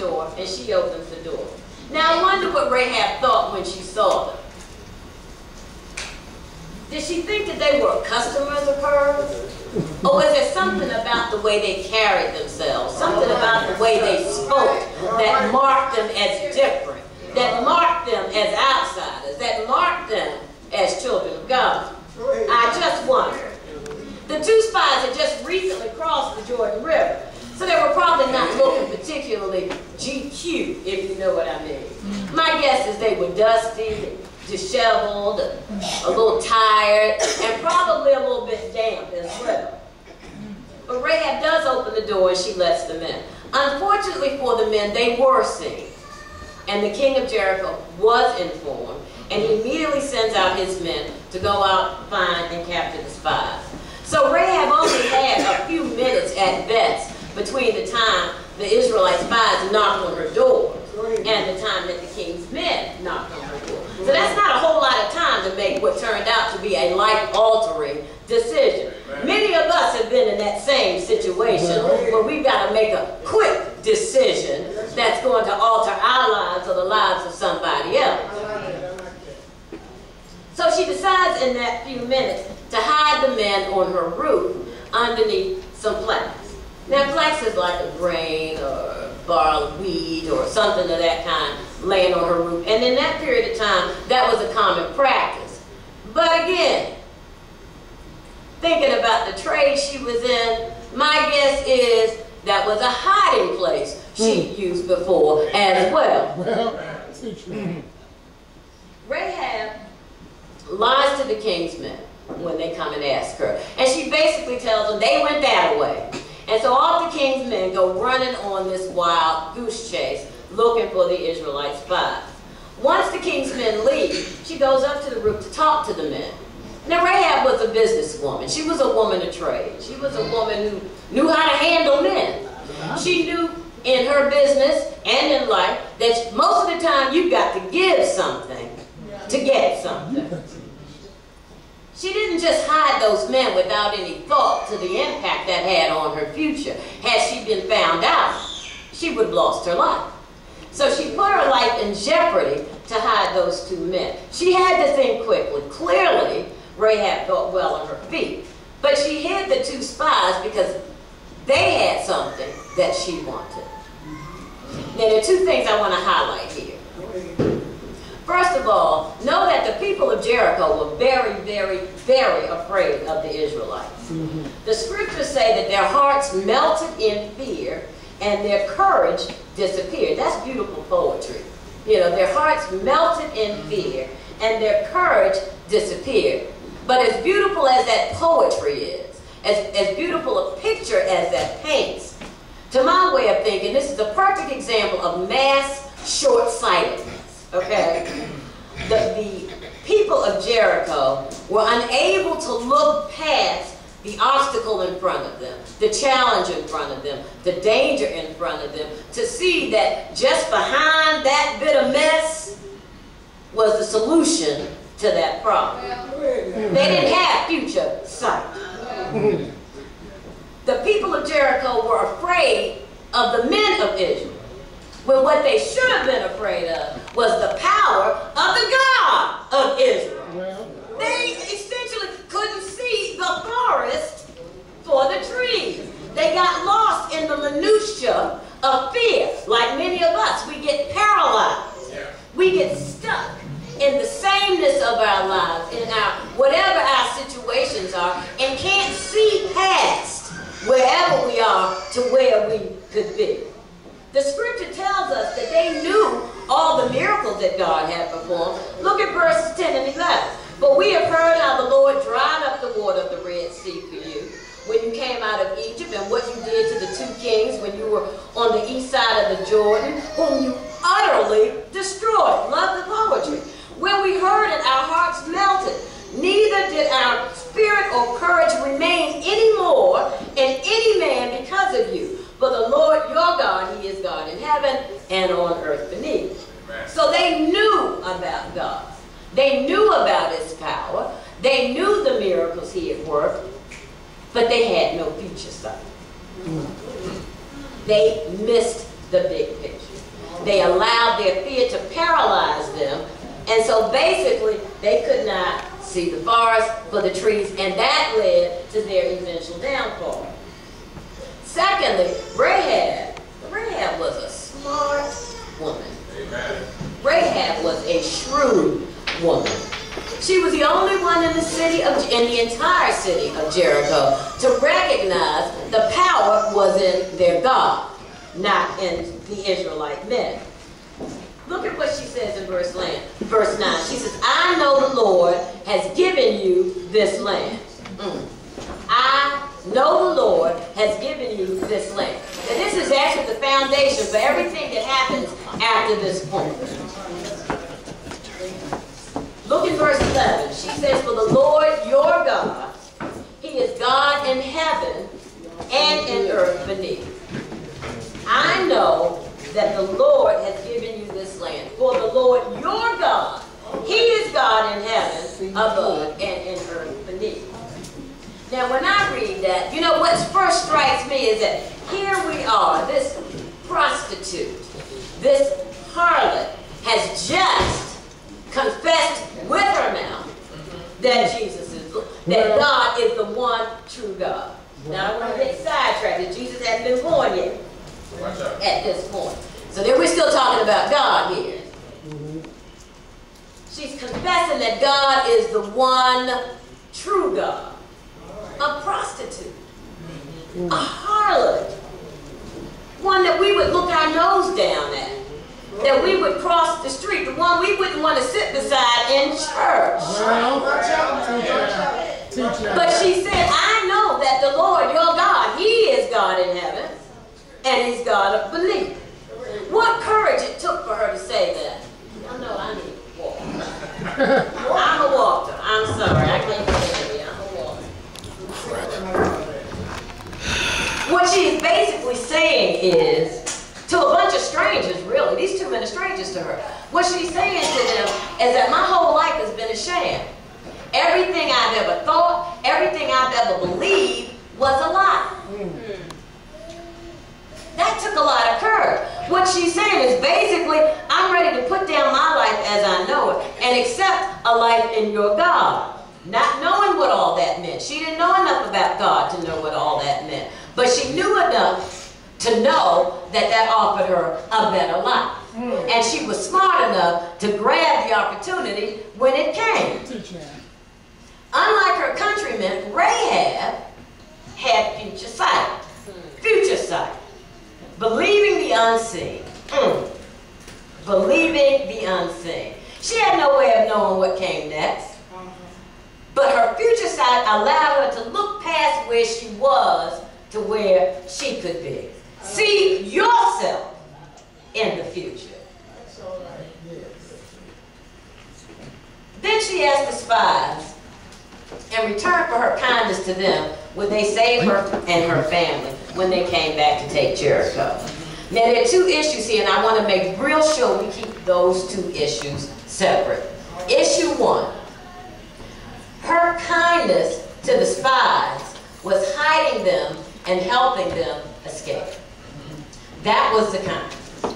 door, and she opens the door. Now I wonder what Rahab thought when she saw them. Did she think that they were customers of hers? Or was there something about the way they carried themselves, something about the way they spoke that marked them as different, that marked them as outsiders, that marked them as children of God? I just wonder. The two spies had just recently crossed the Jordan River, so they were probably not looking particularly GQ, if you know what I mean. My guess is they were dusty, disheveled, a little tired, and probably a little bit damp as well. But Rahab does open the door and she lets them in. Unfortunately for the men, they were seen. And the king of Jericho was informed, and he immediately sends out his men to go out, find, and capture the spies. So Rahab only had a few minutes at best between the time the Israelite spies knocked on her door and the time that the king's men knocked on her door. So that's not a whole lot of time to make what turned out to be a life-altering decision. Many of us have been in that same situation where we've got to make a quick decision that's going to alter our lives or the lives of somebody else. So she decides in that few minutes to hide the men on her roof underneath some flax. Now flax is like a grain or barley, wheat or something of that kind laying on her roof. And in that period of time, that was a common practice. But again, thinking about the trade she was in, my guess is that was a hiding place she'd used before as well. Rahab lies to the king's men when they come and ask her. And she basically tells them they went that way. And so all the king's men go running on this wild goose chase looking for the Israelite spies. Once the king's men leave, she goes up to the roof to talk to the men. Now Rahab was a businesswoman. She was a woman of trade. She was a woman who knew how to handle men. She knew in her business and in life that most of the time you've got to give something to get something. She didn't just hide those men without any thought to the impact that had on her future. Had she been found out, she would have lost her life. So she put her life in jeopardy to hide those two men. She had to think quickly. Clearly, Rahab thought well on her feet. But she hid the two spies because they had something that she wanted. Now, there are two things I want to highlight here. First of all, know that the people of Jericho were very, very, very afraid of the Israelites. The scriptures say that their hearts melted in fear and their courage disappeared. That's beautiful poetry. You know, their hearts melted in fear and their courage disappeared. But as beautiful as that poetry is, as beautiful a picture as that paints, to my way of thinking, this is the perfect example of mass short-sightedness. Okay, the people of Jericho were unable to look past the obstacle in front of them, the challenge in front of them, the danger in front of them, to see that just behind that bit of mess was the solution to that problem. They didn't have future sight. The people of Jericho were afraid of the men of Israel, when what they should have been afraid of was the power of the God of Israel. They essentially couldn't see the forest for the trees. They got lost in the minutiae of fear. Like many of us, we get paralyzed. We get stuck in the sameness of our lives, in our whatever our situations are, and can't see past wherever we are to where we could be. The scripture tells us that they knew all the miracles that God had performed. Look at verses 10 and 11. But we have heard how the Lord dried up the water of the Red Sea for you when you came out of Egypt, and what you did to the two kings when you were on the east side of the Jordan, whom you utterly destroyed. Love the poetry. When we heard it, our hearts melted. Neither did our spirit or courage remain any more in any man because of you. For the Lord your God, He is God in heaven and on earth beneath. Amen. So they knew about God. They knew about His power. They knew the miracles He had worked, but they had no future sight. They missed the big picture. They allowed their fear to paralyze them. And so basically, they could not see the forest for the trees, and that led to their eventual downfall. Secondly, Rahab was a smart woman. Amen. Rahab was a shrewd woman. She was the only one in the entire city of Jericho to recognize the power was in their God, not in the Israelite men. Look at what she says in verse 9. She says, I know the Lord has given you this land. I know the Lord has given you this land. And this is actually the foundation for everything that happens after this point. Look in verse 11. She says, for the Lord your God, he is God in heaven and in earth beneath. I know that the Lord has given you this land. For the Lord your God, he is God in heaven above and in earth beneath. Now when I read that, you know what first strikes me is that here we are, this prostitute, this harlot has just confessed with her mouth that Jesus is, that God is the one true God. Now I don't want to get sidetracked that Jesus hadn't been born yet at this point. So then we're still talking about God here. She's confessing that God is the one true God. A prostitute. A harlot. One that we would look our nose down at. That we would cross the street. The one we wouldn't want to sit beside in church. But she said, I know that the Lord your God, he is God in heaven. And he's God beneath. What courage it took for her to say that. I know I need to walk. I'm a walker. I'm sorry. I can't say it. I'm a walker. What she's basically saying is, to a bunch of strangers, really, these two men are strangers to her. What she's saying to them is that my whole life has been a sham. Everything I've ever thought, everything I've ever believed was a lie. That took a lot of courage. What she's saying is basically, I'm ready to put down my life as I know it and accept a life in your God. Not knowing what all that meant. She didn't know enough about God to know what all that meant. But she knew enough to know that that offered her a better life. And she was smart enough to grab the opportunity when it came. Unlike her countrymen, Rahab had future sight. Future sight. Believing the unseen. Believing the unseen. She had no way of knowing what came next. But her future sight allowed her to look past where she was to where she could be. See yourself in the future. Then she asked the spies, in return for her kindness to them, would they save her and her family when they came back to take Jericho. Now there are two issues here, and I want to make real sure we keep those two issues separate. Issue one, her kindness to the spies was hiding them and helping them escape. That was the kindness.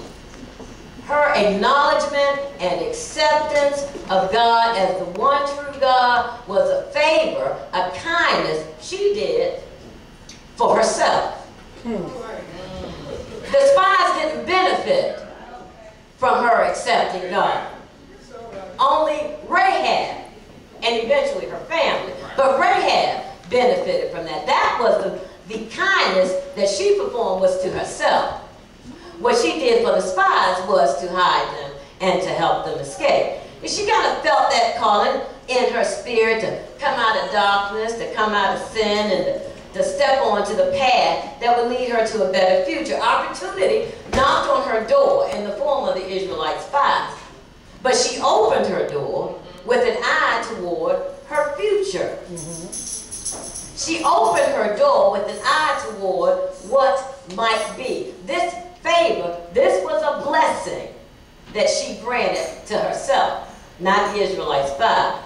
Her acknowledgement and acceptance of God as the one true God was a favor, a kindness she did for herself. The spies didn't benefit from her accepting God. Only Rahab and eventually her family. But Rahab benefited from that. That was the kindness that she performed was to herself. What she did for the spies was to hide them and to help them escape. And she kind of felt that calling in her spirit to come out of darkness, to come out of sin, and to step onto the path that would lead her to a better future. Opportunity knocked on her door in the form of the Israelite spies. But she opened her door with an eye toward her future. She opened her door with an eye toward what might be. This favor, this was a blessing that she granted to herself, not the Israelite spy.